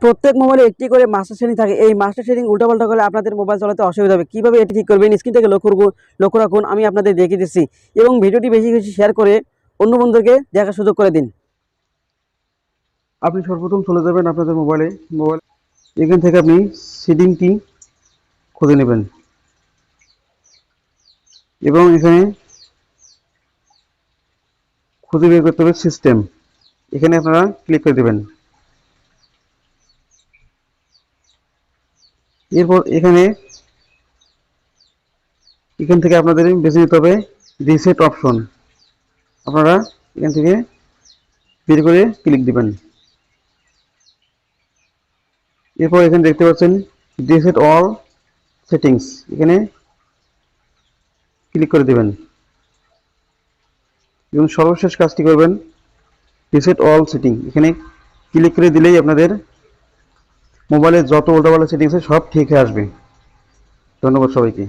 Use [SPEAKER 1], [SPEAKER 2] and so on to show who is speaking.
[SPEAKER 1] প্রত্যেক মোবাইলে একটি করে মাস্টার সেটিং থাকে। এই মাস্টার সেটিং উল্টাপাল্টা করলে আপনাদের মোবাইল চালাতে অসুবিধা হবে। কিভাবে এটি ঠিক করবেন স্ক্রিন থেকে লক্ষ্য রাখুন, আমি আপনাদের দেখিয়ে দিচ্ছি। এবং ভিডিওটি বেশি বেশি শেয়ার করে অন্য বন্ধুদেরকে দেখার সুযোগ করে দিন। আপনি সর্বপ্রথম চলে যাবেন আপনাদের মোবাইল এখান থেকে আপনি সেটিংটি খুঁজে নেবেন এবং এখানে খুঁজে বের করতে হবে সিস্টেম। এখানে আপনারা ক্লিক করে দেবেন। এরপর এখান থেকে আপনাদের বেছে নিতে হবে রিসেট অপশন। আপনারা এখান থেকে বের করে ক্লিক দিবেন। এরপর এখানে দেখতে পাচ্ছেন রিসেট অল সেটিংস, এখানে ক্লিক করে দেবেন এবং সর্বশেষ কাজটি করবেন রিসেট অল সেটিং। এখানে ক্লিক করে দিলেই আপনাদের মোবাইলের যত উল্টাপাল্টা সেটিংস আছে সব ঠিক হয়ে আসবে। ধন্যবাদ সবাইকে।